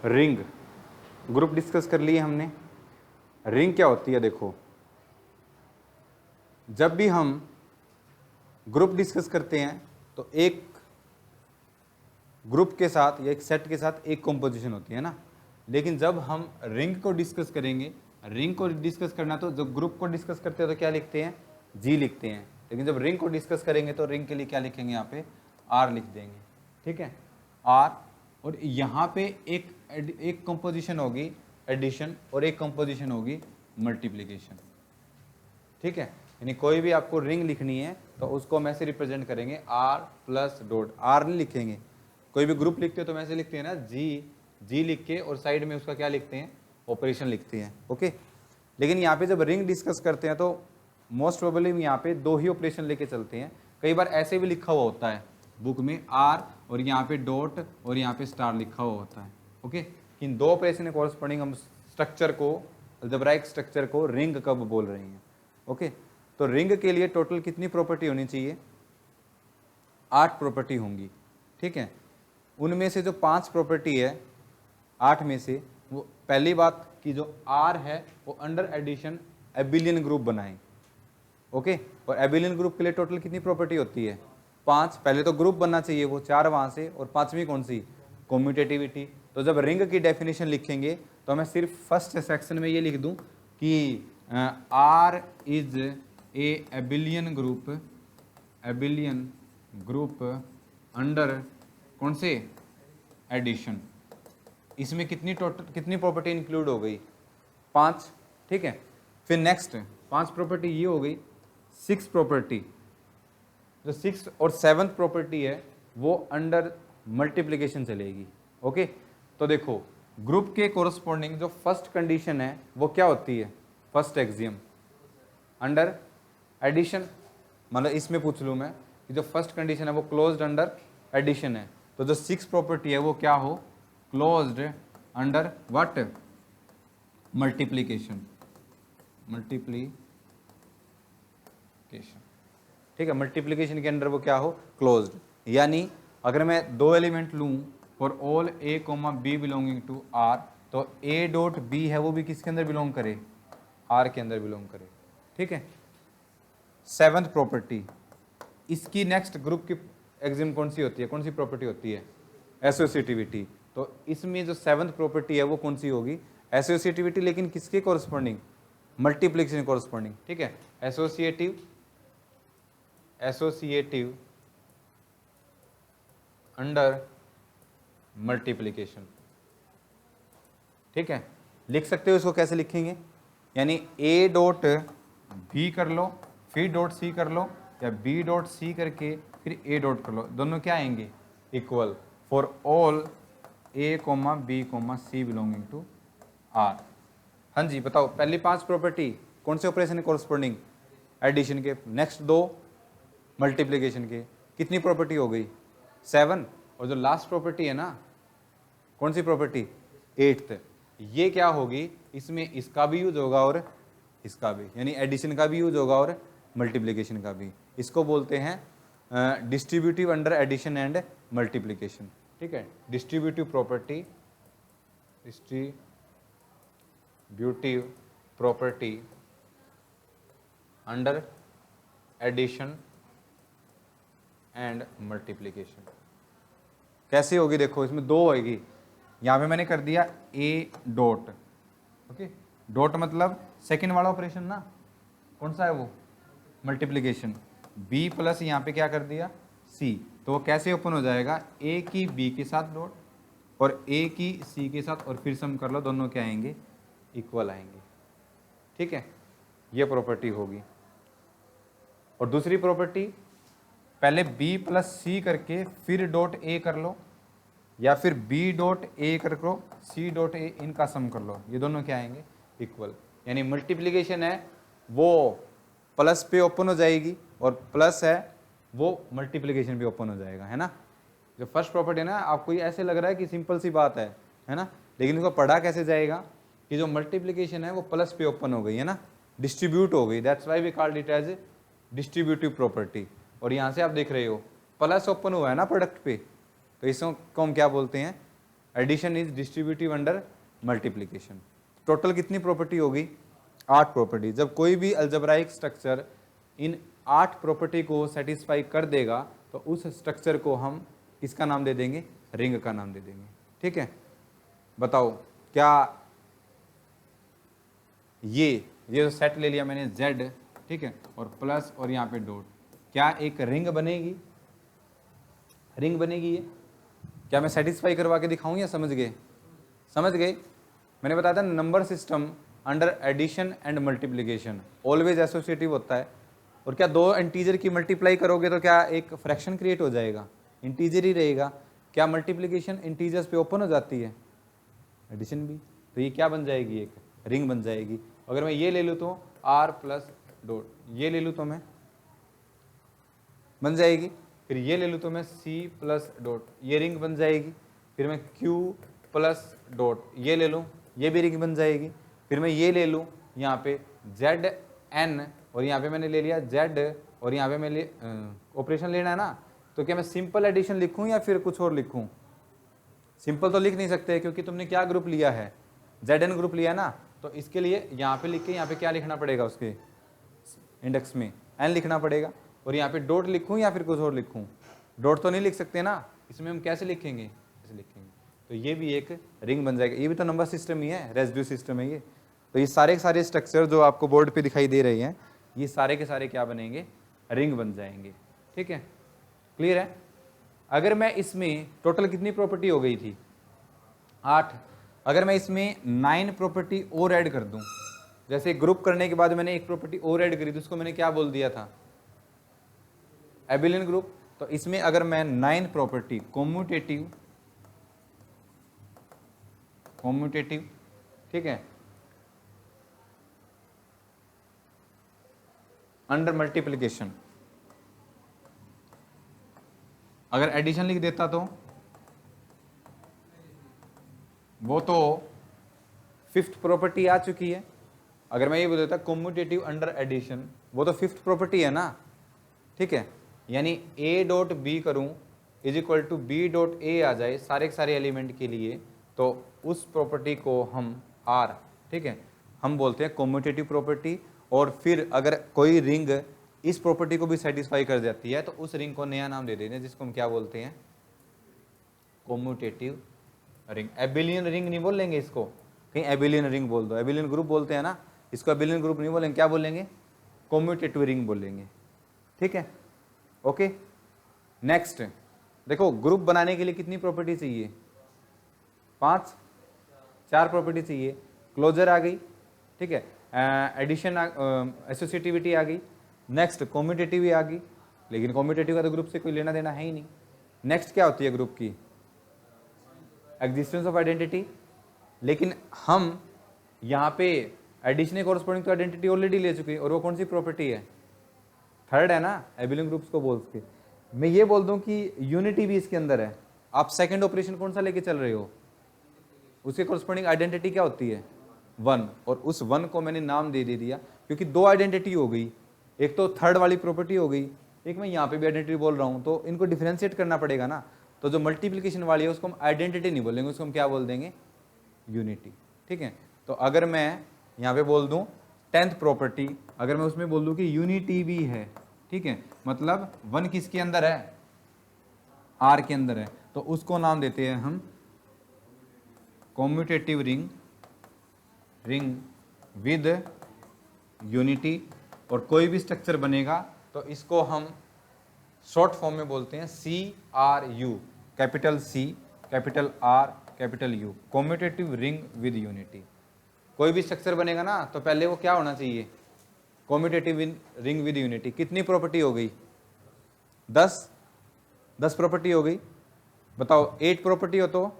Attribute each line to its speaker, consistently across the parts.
Speaker 1: Ring group discuss कर लिए हमने। रिंग क्या होती है, देखो जब भी हम ग्रुप डिस्कस करते हैं तो एक ग्रुप के साथ या एक सेट के साथ एक कंपोजिशन होती है ना, लेकिन जब हम रिंग को डिस्कस करेंगे, रिंग को डिस्कस करना तो जब ग्रुप को डिस्कस करते हैं तो क्या लिखते हैं, जी लिखते हैं, लेकिन जब रिंग को डिस्कस करेंगे तो रिंग के लिए क्या लिखेंगे, यहाँ पे आर लिख देंगे। ठीक है, आर, और यहाँ पे एक कंपोजिशन होगी एडिशन और एक कंपोजिशन होगी मल्टीप्लिकेशन। ठीक है, यानी कोई भी आपको रिंग लिखनी है तो उसको हम ऐसे रिप्रेजेंट करेंगे आर प्लस डॉट, आर नहीं लिखेंगे। कोई भी ग्रुप लिखते हो तो हम ऐसे लिखते हैं ना, जी लिख के और साइड में उसका क्या लिखते हैं, ऑपरेशन लिखते हैं। ओके, लेकिन यहाँ पे जब रिंग डिस्कस करते हैं तो मोस्ट प्रोबेबली यहाँ पे दो ही ऑपरेशन लेके चलते हैं। कई बार ऐसे भी लिखा हुआ होता है बुक में आर और यहाँ पे डॉट और यहाँ पे स्टार लिखा हुआ होता है। ओके, इन दो ऑपरेशन के कॉरस्पॉन्डिंग हम स्ट्रक्चर को, अलजेब्राइक स्ट्रक्चर को रिंग कब बोल रहे हैं। ओके, तो रिंग के लिए टोटल कितनी प्रॉपर्टी होनी चाहिए, 8 प्रॉपर्टी होंगी। ठीक है, उनमें से जो 5 प्रॉपर्टी है 8 में से, वो पहली बात कि जो आर है वो अंडर एडिशन एबिलियन ग्रुप बनाए। ओके, और एबिलियन ग्रुप के लिए टोटल कितनी प्रॉपर्टी होती है, 5। पहले तो ग्रुप बनना चाहिए, वो 4 वहाँ से, और 5वीं कौन सी, कम्यूटेटिविटी। तो जब रिंग की डेफिनेशन लिखेंगे तो मैं सिर्फ फर्स्ट सेक्शन में ये लिख दूं कि R is a abelian group under कौन से, एडिशन। इसमें कितनी प्रॉपर्टी इंक्लूड हो गई, 5। ठीक है, फिर नेक्स्ट 5 प्रॉपर्टी ये हो गई। 6 प्रॉपर्टी, जो 6 और 7th प्रॉपर्टी है वो अंडर मल्टीप्लिकेशन चलेगी। ओके, तो देखो ग्रुप के कोरस्पॉन्डिंग जो फर्स्ट कंडीशन है वो क्या होती है, फर्स्ट एक्सियम अंडर एडिशन। मतलब इसमें पूछ लूँ मैं कि जो फर्स्ट कंडीशन है वो क्लोज्ड अंडर एडिशन है, तो जो 6 प्रॉपर्टी है वो क्या हो, क्लोज्ड अंडर व्हाट, मल्टीप्लिकेशन। ठीक है, मल्टीप्लिकेशन के अंडर वो क्या हो, क्लोज्ड। यानी अगर मैं दो एलिमेंट लूँ for all a comma b belonging to R, तो ए डॉट बी है वो भी किसके अंदर बिलोंग करे, आर के अंदर बिलोंग करे। ठीक है, 7th प्रॉपर्टी, इसकी नेक्स्ट ग्रुप की एक्सियम कौन सी होती है, कौन सी प्रॉपर्टी होती है, एसोसिएटिविटी। तो इसमें जो 7th प्रॉपर्टी है वो कौन सी होगी, एसोसिएटिविटी, लेकिन किसके कॉरस्पॉन्डिंग, मल्टीप्लिकेशन कॉरस्पॉन्डिंग। ठीक है, एसोसिएटिव अंडर मल्टीप्लिकेशन। ठीक है, लिख सकते हो, इसको कैसे लिखेंगे, यानी ए डॉट बी कर लो फिर डॉट सी कर लो, या बी डॉट सी करके फिर ए डॉट कर लो, दोनों क्या आएंगे, equal for all a comma b comma c belonging to R. हाँ जी बताओ, पहली 5 प्रॉपर्टी कौन से ऑपरेशन के कॉरस्पॉन्डिंग, एडिशन के, नेक्स्ट 2 मल्टीप्लिकेशन के, कितनी प्रॉपर्टी हो गई, 7, और जो लास्ट प्रॉपर्टी है ना, कौन सी प्रॉपर्टी, 8th, ये क्या होगी, इसमें इसका भी यूज होगा और इसका भी, यानी एडिशन का भी यूज होगा और मल्टीप्लिकेशन का भी। इसको बोलते हैं distributive under addition and multiplication. ठीक है, distributive property under addition and multiplication कैसे होगी, देखो इसमें 2 होगी। यहाँ पे मैंने कर दिया ए डॉट, ओके, डॉट मतलब सेकेंड वाला ऑपरेशन ना, कौन सा है वो, मल्टीप्लिकेशन। बी प्लस यहाँ पे क्या कर दिया, सी, तो वो कैसे ओपन हो जाएगा, ए की बी के साथ डॉट और ए की सी के साथ, और फिर सम कर लो, दोनों क्या आएंगे, इक्वल आएंगे। ठीक है, ये प्रॉपर्टी होगी। और दूसरी प्रॉपर्टी, पहले बी प्लस सी करके फिर डॉट ए कर लो, या फिर बी डॉट ए कर लो, सी डॉट ए, इनका सम कर लो, ये दोनों क्या आएंगे, इक्वल। यानी मल्टीप्लिकेशन है वो प्लस पे ओपन हो जाएगी, और प्लस है वो मल्टीप्लिकेशन पे ओपन हो जाएगा, है ना। जो फर्स्ट प्रॉपर्टी है ना, आपको ये ऐसे लग रहा है कि सिंपल सी बात है ना, लेकिन इसको पढ़ा कैसे जाएगा कि जो मल्टीप्लिकेशन है वो प्लस पे ओपन हो गई है ना, डिस्ट्रीब्यूट हो गई, that's why we called it as distributive property. और यहाँ से आप देख रहे हो प्लस ओपन हुआ है ना प्रोडक्ट पे, तो इसको हम क्या बोलते हैं, addition is distributive under multiplication. Total कितनी प्रॉपर्टी होगी? 8 प्रॉपर्टी। जब कोई भी अलजेब्राइक स्ट्रक्चर इन 8 प्रॉपर्टी को सेटिस्फाई कर देगा तो उस स्ट्रक्चर को हम किसका नाम दे देंगे? रिंग का नाम दे देंगे। ठीक है, बताओ क्या ये जो सेट ले लिया मैंने Z, ठीक है, और प्लस और यहाँ पे डॉट, क्या एक रिंग बनेगी? रिंग बनेगी ये? क्या मैं सेटिस्फाई करवा के दिखाऊं या समझ गए? समझ गए? मैंने बताया था number system under addition and multiplication always associative होता है। और क्या दो इंटीजर की मल्टीप्लाई करोगे तो क्या एक फ्रैक्शन क्रिएट हो जाएगा? इंटीजर ही रहेगा। क्या मल्टीप्लिकेशन इंटीजर्स पे ओपन हो जाती है? एडिशन भी। तो ये क्या बन जाएगी? एक रिंग बन जाएगी। अगर मैं ये ले लूँ तो R प्लस डॉट, ये ले लूँ तो मैं बन जाएगी। फिर ये ले लूँ तो मैं C प्लस डॉट, ये रिंग बन जाएगी। फिर मैं Q प्लस डॉट ये ले लूँ, ये भी रिंग बन जाएगी। फिर मैं ये ले लूँ यहाँ पे ZN, और यहाँ पे मैंने ले लिया Z, और यहाँ पे मैं ऑपरेशन लेना है ना, तो क्या मैं सिंपल एडिशन लिखूँ या फिर कुछ और लिखूँ? सिंपल तो लिख नहीं सकते क्योंकि तुमने क्या ग्रुप लिया है? ZN ग्रुप लिया ना, तो इसके लिए यहाँ पे लिख के यहाँ पे क्या लिखना पड़ेगा? उसके इंडेक्स में N लिखना पड़ेगा। और यहाँ पे डॉट लिखूँ या फिर कुछ और लिखूँ? डॉट तो नहीं लिख सकते ना, इसमें हम कैसे लिखेंगे? ऐसे लिखेंगे। तो ये भी एक रिंग बन जाएगा। ये भी तो नंबर सिस्टम ही है, रेसिड्यू सिस्टम है ये। तो ये सारे के सारे स्ट्रक्चर जो आपको बोर्ड पे दिखाई दे रही हैं, ये सारे के सारे क्या बनेंगे? रिंग बन जाएंगे। ठीक है, क्लियर है? अगर मैं इसमें टोटल कितनी प्रॉपर्टी हो गई थी? 8। अगर मैं इसमें 9 प्रॉपर्टी और ऐड कर दूं, जैसे ग्रुप करने के बाद मैंने एक प्रॉपर्टी और ऐड करी तो उसको मैंने क्या बोल दिया था? Abelian group. तो इसमें अगर मैं 9 प्रॉपर्टी कॉम्यूटेटिव, ठीक है, अंडर मल्टीप्लिकेशन अगर एडिशन लिख देता तो वो तो 5th प्रॉपर्टी आ चुकी है। अगर मैं ये बोल देता कॉम्यूटेटिव अंडर एडिशन, वो तो 5th प्रॉपर्टी है ना। ठीक है, यानी A डॉट बी करूं is equal to B dot A आ जाए सारे के सारे एलिमेंट के लिए, तो उस प्रॉपर्टी को हम R, ठीक है, हम बोलते हैं कॉम्यूटेटिव प्रॉपर्टी। और फिर अगर कोई रिंग इस प्रॉपर्टी को भी सेटिस्फाई कर जाती है तो उस रिंग को नया नाम दे देते हैं जिसको हम क्या बोलते हैं? Commutative ring. एबिलियन रिंग नहीं बोलेंगे इसको, कहीं एबिलियन रिंग बोल दो। एबिलियन ग्रुप बोलते हैं ना, इसको एबिलियन ग्रुप नहीं बोलेंगे, क्या बोलेंगे? कॉम्यूटेटिव रिंग बोलेंगे। ठीक है, ओके। नेक्स्ट देखो, ग्रुप बनाने के लिए कितनी प्रॉपर्टी चाहिए? 4 प्रॉपर्टी चाहिए। क्लोजर आ गई, ठीक है, एडिशन, एसोसिएटिविटी आ गई। नेक्स्ट कॉम्यूटेटिव आ गई, लेकिन कॉम्यूटेटिव का तो ग्रुप से कोई लेना देना है ही नहीं। नेक्स्ट क्या होती है ग्रुप की? Existence of identity. लेकिन हम यहाँ पे addition corresponding to identity already ले चुके हैं, और वो कौन सी प्रॉपर्टी है? 3rd है ना, एबिलियन ग्रुप्स को बोल के। मैं ये बोल दूं कि यूनिटी भी इसके अंदर है। आप सेकंड ऑपरेशन कौन सा लेके चल रहे हो? उसके कॉरस्पॉन्डिंग आइडेंटिटी क्या होती है? 1। और उस 1 को मैंने नाम दे दिया क्योंकि 2 आइडेंटिटी हो गई। एक तो 3rd वाली प्रॉपर्टी हो गई, एक मैं यहाँ पे भी आइडेंटिटी बोल रहा हूँ, तो इनको डिफरेंशिएट करना पड़ेगा ना। तो जो मल्टीप्लिकेशन वाली है उसको हम आइडेंटिटी नहीं बोलेंगे, उसको हम क्या बोल देंगे? यूनिटी। ठीक है, तो अगर मैं यहाँ पे बोल दूँ 10th प्रॉपर्टी, अगर मैं उसमें बोल दूँ कि यूनिटी भी है, ठीक है, मतलब 1 किसके अंदर है? R के अंदर है, तो उसको नाम देते हैं हम कॉम्यूटेटिव रिंग विद यूनिटी। और कोई भी स्ट्रक्चर बनेगा तो इसको हम शॉर्ट फॉर्म में बोलते हैं CRU, capital C, capital R, capital U, commutative ring with unity. कोई भी स्ट्रक्चर बनेगा ना तो पहले वो क्या होना चाहिए? Commutative ring with unity. कितनी प्रॉपर्टी हो गई? 10 प्रॉपर्टी हो गई। बताओ 8 प्रॉपर्टी हो तो,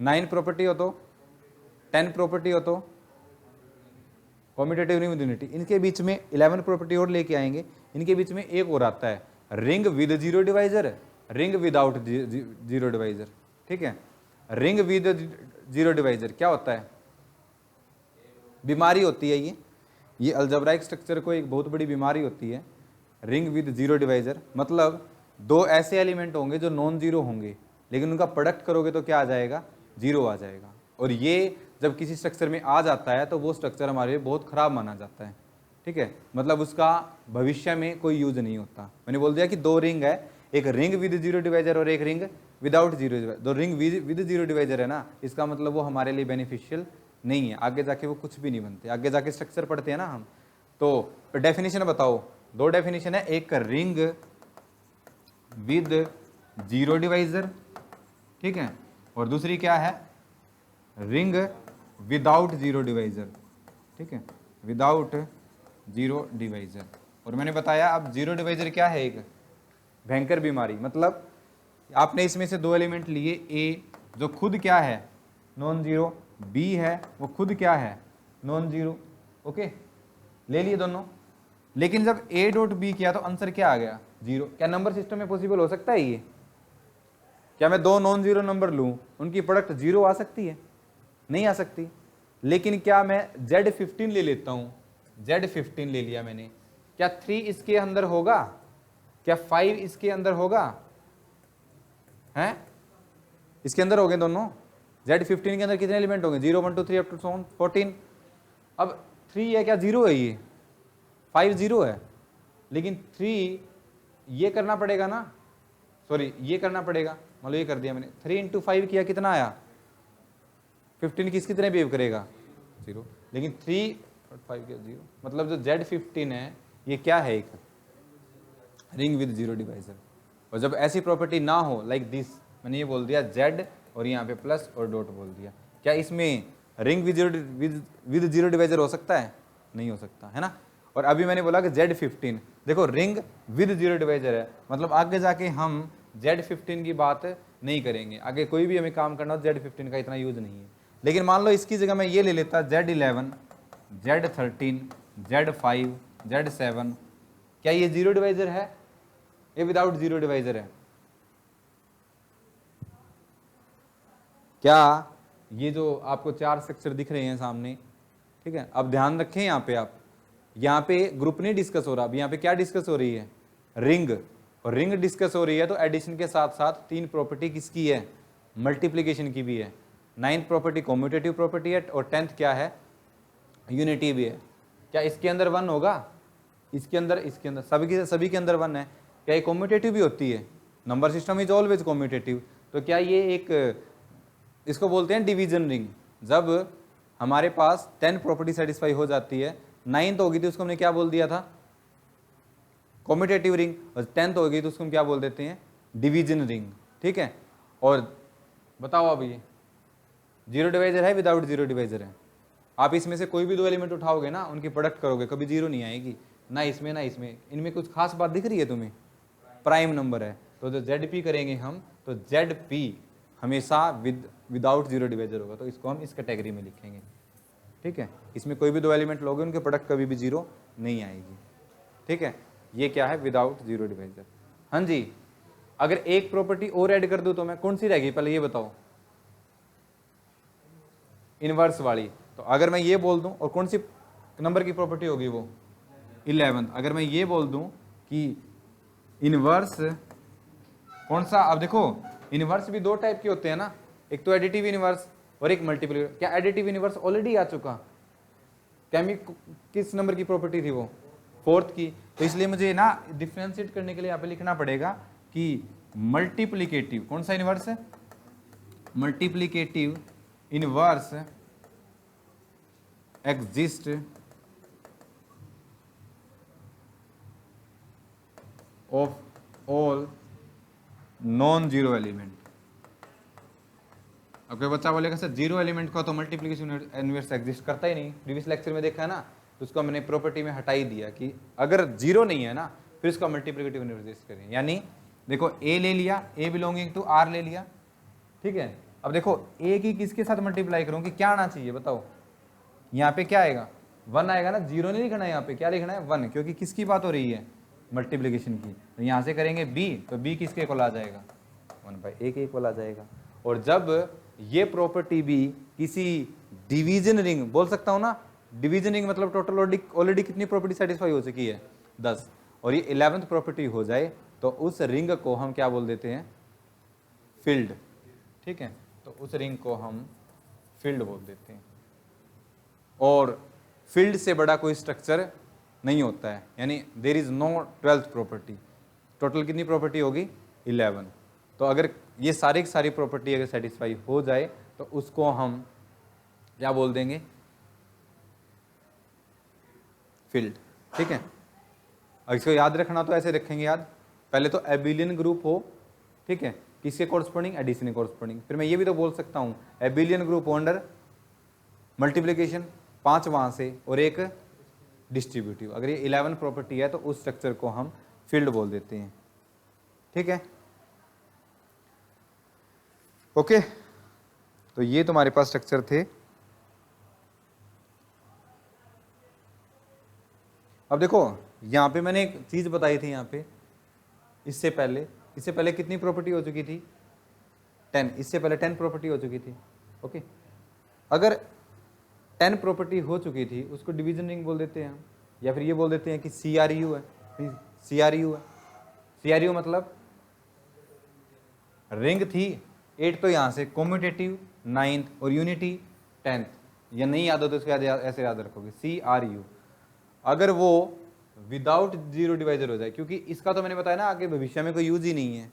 Speaker 1: 9 प्रॉपर्टी हो तो, 10 प्रॉपर्टी हो तो कॉम्यूटेटिव रिंग विद यूनिटी। इनके बीच में 11 प्रॉपर्टी और लेके आएंगे। इनके बीच में एक और आता है ring with zero divisor, ring without zero divisor. ठीक है, रिंग विद जीरो डिवाइजर क्या होता है? बीमारी होती है ये अलजेब्राइक स्ट्रक्चर को एक बहुत बड़ी बीमारी होती है। रिंग विद जीरो डिवाइजर मतलब 2 ऐसे एलिमेंट होंगे जो नॉन जीरो होंगे, लेकिन उनका प्रोडक्ट करोगे तो क्या आ जाएगा? जीरो आ जाएगा। और ये जब किसी स्ट्रक्चर में आ जाता है तो वो स्ट्रक्चर हमारे लिए बहुत ख़राब माना जाता है, ठीक है, मतलब उसका भविष्य में कोई यूज नहीं होता। मैंने बोल दिया कि दो रिंग है, एक रिंग विद जीरो डिवाइजर और एक रिंग विदाउट जीरो डिवाइजर। दो रिंग विद जीरो डिवाइजर है ना, इसका मतलब वो हमारे लिए बेनिफिशियल नहीं है, आगे जाके वो कुछ भी नहीं बनते, आगे जाके स्ट्रक्चर पढ़ते हैं ना हम। तो डेफिनेशन बताओ, दो डेफिनेशन है, एक रिंग विद जीरो डिवाइजर, ठीक है, और दूसरी क्या है, रिंग विदाउट जीरो डिवाइजर, ठीक है, विदाउट जीरो डिवाइजर। और मैंने बताया अब जीरो डिवाइजर क्या है, एक भयंकर बीमारी, मतलब आपने इसमें से दो एलिमेंट लिए, ए जो खुद क्या है नॉन जीरो, बी है वो खुद क्या है नॉन जीरो, ओके, ले लिए दोनों, लेकिन जब ए डॉट बी किया तो आंसर क्या आ गया, जीरो। क्या नंबर सिस्टम में पॉसिबल हो सकता है ये? क्या मैं दो नॉन जीरो नंबर लूं, उनकी प्रोडक्ट जीरो आ सकती है? नहीं आ सकती। लेकिन क्या मैं Z15 ले लेता हूं, Z15 ले लिया मैंने, क्या 3 इसके अंदर होगा, क्या 5 इसके अंदर होगा, हैं? इसके अंदर हो गए दोनों। Z15 के अंदर कितने एलिमेंट होंगे, 0 1 2 3 अप टू 14। अब 3 है, क्या जीरो है ये, 5 जीरो है, लेकिन 3 ये करना पड़ेगा ना, सॉरी ये करना पड़ेगा, मतलब ये कर दिया मैंने, 3 इंटू 5 किया कितना आया 15, किस कितने बिहेव करेगा, जीरो, लेकिन 3 और 5 किया जीरो, मतलब जो Z15 है ये क्या है, एक रिंग विद जीरो डिवाइजर। और जब ऐसी प्रॉपर्टी ना हो लाइक दिस, मैंने ये बोल दिया Z और यहाँ पे प्लस और डॉट बोल दिया, क्या इसमें रिंग विद जीरो डिवाइजर हो सकता है? नहीं हो सकता, है ना। और अभी मैंने बोला कि Z15 देखो रिंग विद जीरो डिवाइजर है, मतलब आगे जाके हम Z15 की बात नहीं करेंगे, आगे कोई भी हमें काम करना हो Z15 का इतना यूज नहीं है। लेकिन मान लो इसकी जगह मैं ये ले लेता Z11, Z13, Z5, Z7, क्या ये जीरो डिवाइजर है, ये विदाउट जीरो डिवाइजर है? क्या ये जो आपको चार स्ट्रक्चर दिख रहे हैं सामने, ठीक है, अब ध्यान रखें यहाँ पे, आप यहाँ पे ग्रुप नहीं डिस्कस हो रहा, अब यहाँ पे क्या डिस्कस हो रही है, रिंग, और रिंग डिस्कस हो रही है तो एडिशन के साथ साथ तीन प्रॉपर्टी किसकी है, मल्टीप्लीकेशन की भी है, 9th प्रॉपर्टी कॉम्यूटेटिव प्रॉपर्टी है, और 10th क्या है, यूनिटी भी है। क्या इसके अंदर 1 होगा, इसके अंदर सभी के अंदर 1 है, क्या ये कॉम्यूटेटिव भी होती है? Number system is always commutative. तो क्या ये एक, इसको बोलते हैं डिवीजन रिंग। जब हमारे पास 10 प्रॉपर्टी सेटिस्फाई हो जाती है, 9th होगी तो उसको हमने क्या बोल दिया था, कॉम्यूटेटिव रिंग, और 10th होगी तो उसको हम क्या बोल देते हैं, डिवीजन रिंग, ठीक है। और बताओ अब ये जीरो डिवाइजर है विदाउट जीरो डिवाइजर है? आप इसमें से कोई भी दो एलिमेंट उठाओगे ना, उनकी प्रोडक्ट करोगे, कभी जीरो नहीं आएगी, ना इसमें ना इसमें। इनमें कुछ खास बात दिख रही है तुम्हें, प्राइम नंबर है, तो जो ZP करेंगे हम, तो ZP हमेशा विदाउट जीरो डिवाइजर होगा, तो इसको हम इस कैटेगरी में लिखेंगे, ठीक है। इसमें कोई भी दो एलिमेंट लोगे, उनके प्रोडक्ट कभी भी जीरो नहीं आएगी, ठीक है। ये क्या है, विदाउट जीरो डिवाइजर। हाँ जी, अगर एक प्रॉपर्टी और ऐड कर दूं तो मैं कौन सी रहेगी, पहले ये बताओ, इनवर्स वाली। तो अगर मैं ये बोल दूं, और कौन सी नंबर की प्रॉपर्टी होगी वो, 11th। अगर मैं ये बोल दूं कि इनवर्स कौन सा, अब देखो इनवर्स भी दो टाइप के होते हैं ना, एक तो एडिटिव इनवर्स और एक मल्टीपल। क्या एडिटिव इनवर्स ऑलरेडी आ चुका, किस नंबर की प्रॉपर्टी थी वो, 4th की। तो इसलिए मुझे ना डिफ्रेंशिएट करने के लिए यहाँ पे लिखना पड़ेगा कि मल्टीप्लिकेटिव, कौन सा इनवर्स है, multiplicative inverse exist of all non zero element. अब कोई बच्चा बोलेगा सर जीरो एलिमेंट का तो मल्टीप्लिकेशन इनवर्स एग्जिस्ट करता ही नहीं, प्रीवियस लेक्चर में देखा है ना, तो उसको मैंने प्रॉपर्टी में हटा ही दिया कि अगर जीरो नहीं है ना, फिर इसका मल्टीप्लिकेटिव इनवर्स एग्जिस्ट करें। यानी देखो A ले लिया, A बिलोंगिंग टू R ले लिया, ठीक है। अब देखो A की किसके साथ मल्टीप्लाई करूँ कि क्या आना चाहिए बताओ, यहाँ पे क्या आएगा, 1 आएगा ना, जीरो नहीं लिखना है यहाँ पे, क्या लिखना है 1, क्योंकि किसकी बात हो रही है, मल्टीप्लिकेशन की। तो यहाँ से करेंगे B, तो B किसके इक्वल आ जाएगा, 1/A के इक्वल आ जाएगा। और जब ये प्रॉपर्टी भी किसी डिवीजन रिंग, बोल सकता हूँ ना, डिवीजन रिंग मतलब टोटल ऑलरेडी कितनी प्रॉपर्टी सेटिस्फाई हो चुकी है, 10, और ये 11th प्रॉपर्टी हो जाए तो उस रिंग को हम क्या बोल देते हैं, फिल्ड, ठीक है। तो उस रिंग को हम फील्ड बोल देते हैं। और फील्ड से बड़ा कोई स्ट्रक्चर नहीं होता है, यानी there is no 12th property. Total कितनी प्रॉपर्टी होगी? 11। तो अगर ये सारी की सारी प्रॉपर्टी अगर सेटिस्फाई हो जाए तो उसको हम क्या बोल देंगे? फील्ड। ठीक है, और इसको याद रखना तो ऐसे रखेंगे याद, पहले तो एबिलियन ग्रुप हो, ठीक है, किसके कोरस्पोंडिंग? एडिशन के कोरस्पोंडिंग। फिर मैं ये भी तो बोल सकता हूँ एबिलियन ग्रुप हो अंडर मल्टीप्लिकेशन, 5 वहाँ से और एक डिस्ट्रीब्यूटिव। अगर ये 11 प्रॉपर्टी है तो उस स्ट्रक्चर को हम फील्ड बोल देते हैं। ठीक है, ओके। तो ये तुम्हारे पास स्ट्रक्चर थे। अब देखो यहाँ पे मैंने एक चीज बताई थी, यहाँ पे इससे पहले कितनी प्रॉपर्टी हो चुकी थी? 10। इससे पहले 10 प्रॉपर्टी हो चुकी थी। ओके, अगर 10 प्रॉपर्टी हो चुकी थी उसको डिवीजन रिंग बोल देते हैं हम, या फिर ये बोल देते हैं कि CRU है। CRU है, CRU मतलब रिंग थी 8 तो यहाँ से कॉम्यूटेटिव 9th और यूनिटी 10th। ये नहीं याद हो तो इसको ऐसे याद रखोगे CRU। अगर वो विदाउट जीरो डिवाइजर हो जाए, क्योंकि इसका तो मैंने बताया ना आगे भविष्य में कोई यूज ही नहीं है।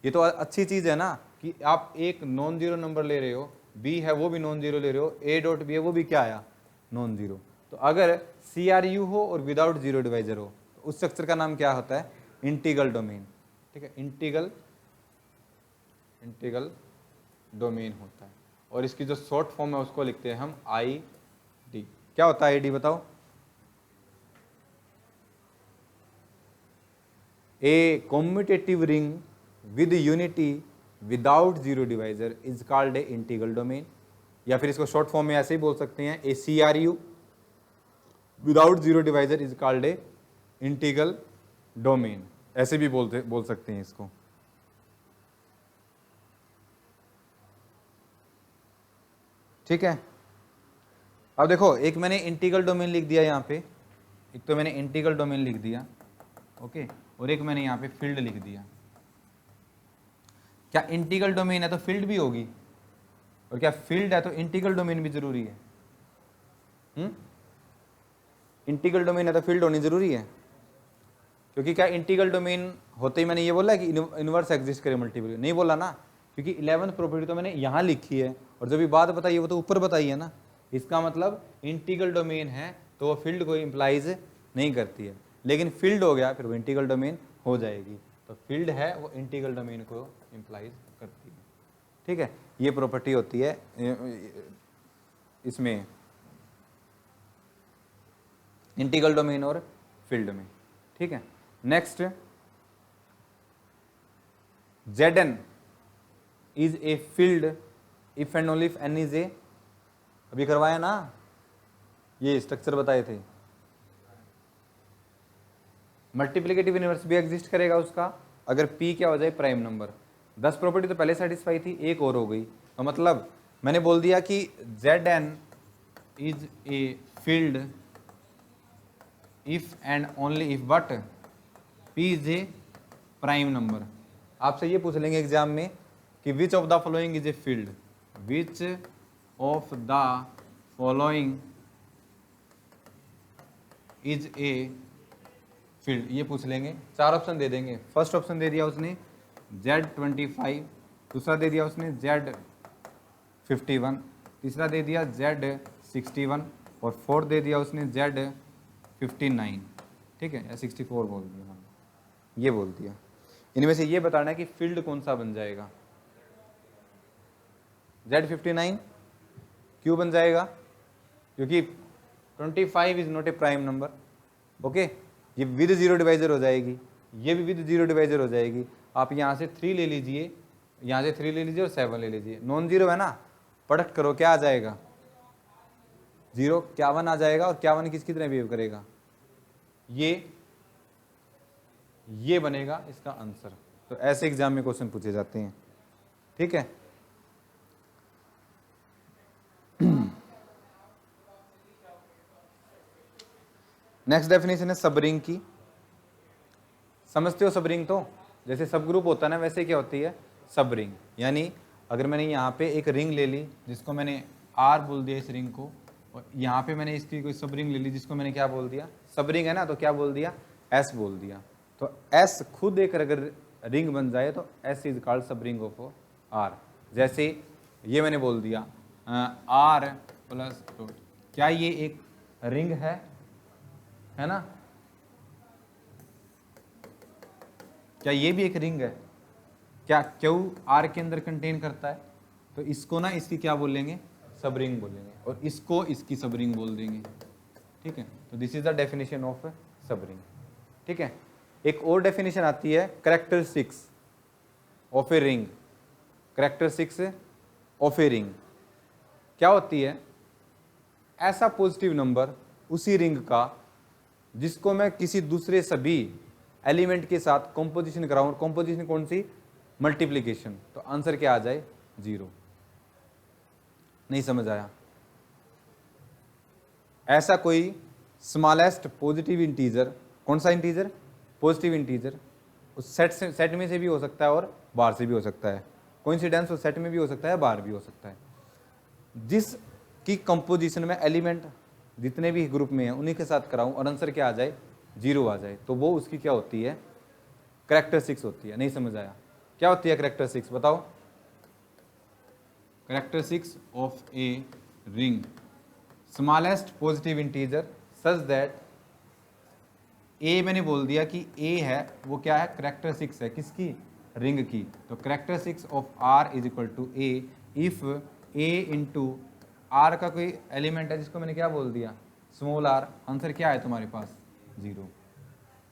Speaker 1: ये तो अच्छी चीज है ना कि आप एक नॉन जीरो नंबर ले रहे हो, बी है वो भी नॉन जीरो ले रहे हो, ए डॉट बी है वो भी क्या आया? Non zero. तो अगर CRU हो और विदाउट जीरो डिवाइजर हो तो उस स्ट्रक्चर का नाम क्या होता है? Integral domain. ठीक है, इंटीग्रल डोमेन होता है। और इसकी जो शॉर्ट फॉर्म है उसको लिखते हैं हम ID। क्या होता है ID बताओ? A commutative ring with unity without zero divisor is called a integral domain। या फिर इसको शॉर्ट फॉर्म में ऐसे ही बोल सकते हैं, a CRU without zero divisor is called a integral domain। ऐसे भी बोल सकते हैं इसको। ठीक है, अब देखो एक मैंने इंटीग्रल डोमेन लिख दिया यहाँ पे, एक तो मैंने इंटीग्रल डोमेन लिख दिया, ओके, और एक मैंने यहाँ पे फील्ड लिख दिया। क्या इंटीग्रल डोमेन है तो फील्ड भी होगी, और क्या फील्ड है तो इंटीग्रल डोमेन भी जरूरी है? इंटीग्रल डोमेन है तो फील्ड होनी जरूरी है, क्योंकि क्या इंटीग्रल डोमेन होते ही मैंने ये बोला है कि इनवर्स एग्जिस्ट करे मल्टीपल? नहीं बोला ना, क्योंकि 11th प्रॉपर्टी तो मैंने यहाँ लिखी है और जो भी बात बताई है वो तो ऊपर बताई है ना। इसका मतलब इंटीग्रल डोमेन है तो वो फील्ड को इंप्लाइज नहीं करती है, लेकिन फील्ड हो गया फिर वो इंटीग्रल डोमेन हो जाएगी। तो फील्ड है वो इंटीग्रल डोमेन को इंप्लाइज करती है। ठीक है, ये प्रॉपर्टी होती है इसमें इंटीग्रल डोमेन और फील्ड में। ठीक है, next Zn is a field if and only if n is a, अभी करवाया ना, ये स्ट्रक्चर बताए थे। मल्टीप्लिकेटिव इनवर्स भी एग्जिस्ट करेगा उसका अगर p क्या हो जाए? Prime number. 10 प्रॉपर्टी तो पहले सेटिस्फाई थी, एक और हो गई, तो मतलब मैंने बोल दिया कि Zn is a field if and only if but p is a prime number. आपसे ये पूछ लेंगे एग्जाम में कि which of the following is a field, which of the following is a field, ये पूछ लेंगे। 4 ऑप्शन दे देंगे। फर्स्ट ऑप्शन दे दिया उसने Z25, दूसरा दे दिया उसने Z51, तीसरा दे दिया Z61 और फोर्थ दे दिया उसने Z59। ठीक है, या 64 बोल दिया, ये बोल दिया। इनमें से ये बताना है कि फील्ड कौन सा बन जाएगा। Z59 क्यों बन जाएगा? क्योंकि 25 is not a prime number. Okay, ये विद जीरो डिवाइजर हो जाएगी, ये भी विद जीरो डिवाइजर हो जाएगी। आप यहाँ से 3 ले लीजिए, यहाँ से 3 ले लीजिए और 7 ले लीजिए। नॉन जीरो है ना, प्रोडक्ट करो, क्या आ जाएगा? 0। क्या 1 आ जाएगा, और क्या 1 किसकी तरह बिहेव करेगा? ये बनेगा इसका आंसर। तो ऐसे एग्जाम में क्वेश्चन पूछे जाते हैं। ठीक है, नेक्स्ट डेफिनेशन है सब रिंग की। समझते हो सब रिंग? तो जैसे सब ग्रुप होता है ना, वैसे क्या होती है सब रिंग। यानी अगर मैंने यहाँ पे एक रिंग ले ली जिसको मैंने आर बोल दिया इस रिंग को, और यहाँ पे मैंने इसकी कोई सब रिंग ले ली जिसको मैंने क्या बोल दिया, सब रिंग है ना, तो क्या बोल दिया, एस बोल दिया। तो एस खुद एक अगर रिंग बन जाए तो एस इज कॉल्ड सब रिंग ऑफ आर। जैसे ये मैंने बोल दिया आर प्लस, क्या ये एक रिंग है ना, क्या ये भी एक रिंग है? क्या क्यू आर के अंदर कंटेन करता है? तो इसको ना इसकी क्या बोलेंगे, सब रिंग बोलेंगे, और इसको इसकी सब रिंग बोल देंगे। ठीक है, तो this is the definition of सब रिंग। ठीक है, एक और डेफिनेशन आती है characteristics of a ring. Characteristics of a ring क्या होती है? ऐसा पॉजिटिव नंबर उसी रिंग का जिसको मैं किसी दूसरे सभी एलिमेंट के साथ कंपोजिशन कराऊं, और कंपोजिशन कौन सी, मल्टीप्लिकेशन, तो आंसर क्या आ जाए, 0। नहीं समझ आया? ऐसा कोई स्मॉलेस्ट पॉजिटिव इंटीजर, कौन सा इंटीजर, पॉजिटिव इंटीजर, उस सेट में से भी हो सकता है और बाहर से भी हो सकता है। कोइंसिडेंस उस सेट में भी हो सकता है, बाहर भी हो सकता है, जिसकी कंपोजिशन में एलिमेंट जितने भी ग्रुप में है उन्हीं के साथ कराऊं और आंसर क्या आ जाए, 0 आ जाए, तो वो उसकी क्या होती है, कैरेक्टरिस्टिक्स होती है। नहीं समझ आया? क्या होती है कैरेक्टरिस्टिक्स, बताओ। Characteristics of a ring, smallest positive integer such that, a मैंने बोल दिया कि ए है, वो क्या है, कैरेक्टरिस्टिक्स है किसकी, रिंग की। तो characteristics of R is equal to a if a into R का कोई एलिमेंट है जिसको मैंने क्या बोल दिया, स्मॉल आर, आंसर क्या है तुम्हारे पास, 0।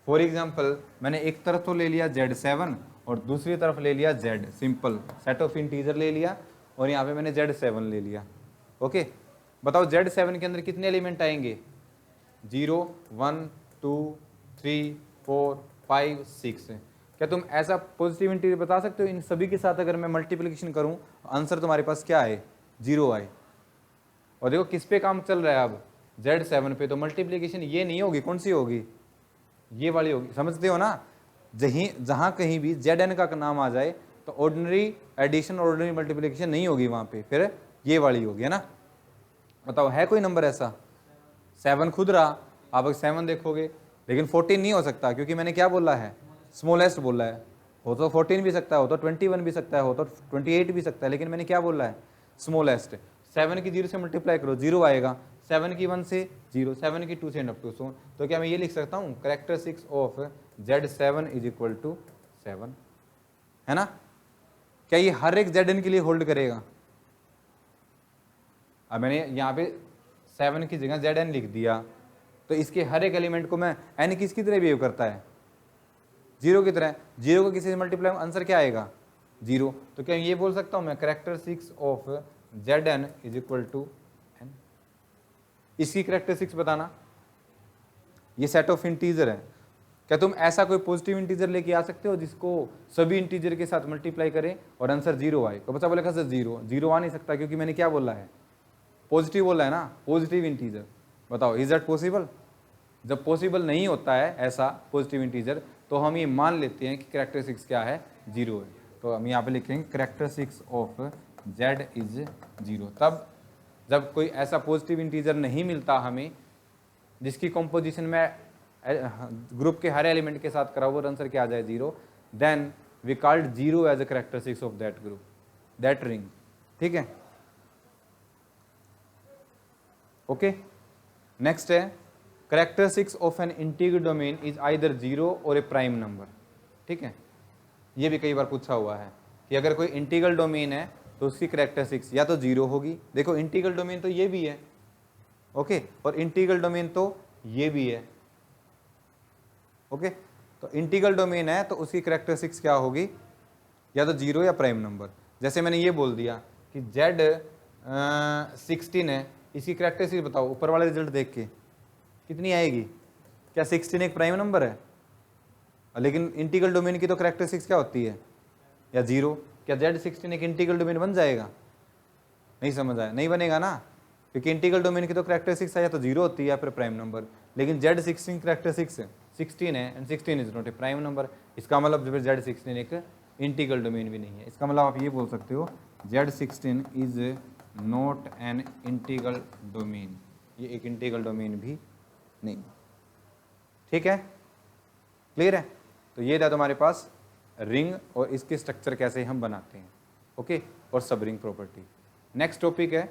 Speaker 1: फॉर एग्जाम्पल मैंने एक तरफ तो ले लिया Z7 और दूसरी तरफ ले लिया Z, simple set of integer ले लिया, और यहाँ पे मैंने Z7 ले लिया। ओके, बताओ Z7 के अंदर कितने एलिमेंट आएंगे, 0 1 2 3 4 5 6। क्या तुम ऐसा पॉजिटिव इंटीजर बता सकते हो इन सभी के साथ अगर मैं मल्टीप्लिकेशन करूं आंसर तुम्हारे पास क्या आए, 0 आए? और देखो किस पे काम चल रहा है अब, Z7 पे, तो मल्टीप्लिकेशन ये नहीं होगी, कौन सी होगी, ये वाली होगी। समझते हो ना? जहां कहीं भी Zn का नाम आ जाए तो ऑर्डिनरी एडिशन, ऑर्डिनरी मल्टीप्लिकेशन नहीं होगी वहां पे, फिर ये वाली होगी, है ना। बताओ है कोई नंबर ऐसा, 7 खुद रहा, आप अगर 7 देखोगे, लेकिन 14 नहीं हो सकता क्योंकि मैंने क्या बोला है, स्मॉलेस्ट बोला है। हो तो 14 भी सकता है, हो तो 21 भी सकता है, हो तो 28 भी सकता है, लेकिन मैंने क्या बोला है, स्मॉलेस्ट। 7 की 0 से मल्टीप्लाई करो 0 आएगा, 7 की 1 से 0, 7 की 2 से अप टू सो। तो क्या मैं ये लिख सकता हूँ, characteristics of Z7 is equal to 7, है ना। क्या ये हर एक Zn के लिए होल्ड करेगा? अब मैंने यहाँ पे 7 की जगह Zn लिख दिया, तो इसके हर एक एलिमेंट को मैं n किसकी तरह बिहेव करता है, 0 की तरह। 0 को किसी से मल्टीप्लाई, आंसर क्या आएगा, 0। तो क्या ये बोल सकता हूँ मैं, characteristics of Zn is equal to n। इसकी कैरेक्टरिस्टिक्स बताना, ये सेट ऑफ इंटीजर है। क्या तुम ऐसा कोई पॉजिटिव इंटीजर लेके आ सकते हो जिसको सभी इंटीजर के साथ मल्टीप्लाई करें और आंसर 0 आए? तो बच्चा बोलेगा सर 0 आ नहीं सकता क्योंकि मैंने क्या बोला है, पॉजिटिव बोला है ना, पॉजिटिव इंटीजर। बताओ इज दैट पॉसिबल? जब पॉसिबल नहीं होता है ऐसा पॉजिटिव इंटीजर, तो हम ये मान लेते हैं कि कैरेक्टरिस्टिक्स क्या है, 0 है। तो हम यहाँ पे लिखेंगे कैरेक्टरिस्टिक्स ऑफ Z इज 0। तब जब कोई ऐसा पॉजिटिव इंटीजर नहीं मिलता हमें जिसकी कंपोजिशन में ग्रुप के हर एलिमेंट के साथ करा, वो आंसर क्या आ जाए, 0, then we called 0 as a characteristics of that group, that ring. ठीक है, ओके। नेक्स्ट है characteristics of an integral domain is either 0 और ए प्राइम नंबर। ठीक है, ये भी कई बार पूछा हुआ है कि अगर कोई इंटीग्रल डोमेन है तो उसकी कैरेक्टरिस्टिक्स या तो 0 होगी। देखो इंटीग्रल डोमेन तो ये भी है, ओके, और इंटीग्रल डोमेन तो ये भी है, ओके। तो इंटीग्रल डोमेन है तो उसकी कैरेक्टरिस्टिक्स क्या होगी, या तो 0 या प्राइम नंबर। जैसे मैंने ये बोल दिया कि Z16 है, इसकी कैरेक्टरिस्टिक्स बताओ, ऊपर वाला रिजल्ट देख के कितनी आएगी, क्या 16 एक प्राइम नंबर है? लेकिन इंटीग्रल डोमेन की तो कैरेक्टरिस्टिक्स क्या होती है, या 0। क्या Z16 एक इंटीग्रल डोमेन बन जाएगा? नहीं समझ आया, नहीं बनेगा ना, क्योंकि इंटीग्रल डोमेन की तो कैरेक्टरिस्टिक्स है या तो 0 होती है या फिर प्राइम नंबर। लेकिन Z16 कैरेक्टरिस्टिक्स 16 है and 16 is not a prime number. इसका मतलब फिर Z16 एक इंटीग्रल डोमेन भी नहीं है। इसका मतलब आप ये बोल सकते हो Z16 is not an integral domain, ये एक इंटीग्रल डोमेन भी नहीं। ठीक है, क्लियर है? तो ये था तुम्हारे पास रिंग और इसके स्ट्रक्चर कैसे हम बनाते हैं। ओके, और सब रिंग प्रॉपर्टी। नेक्स्ट टॉपिक है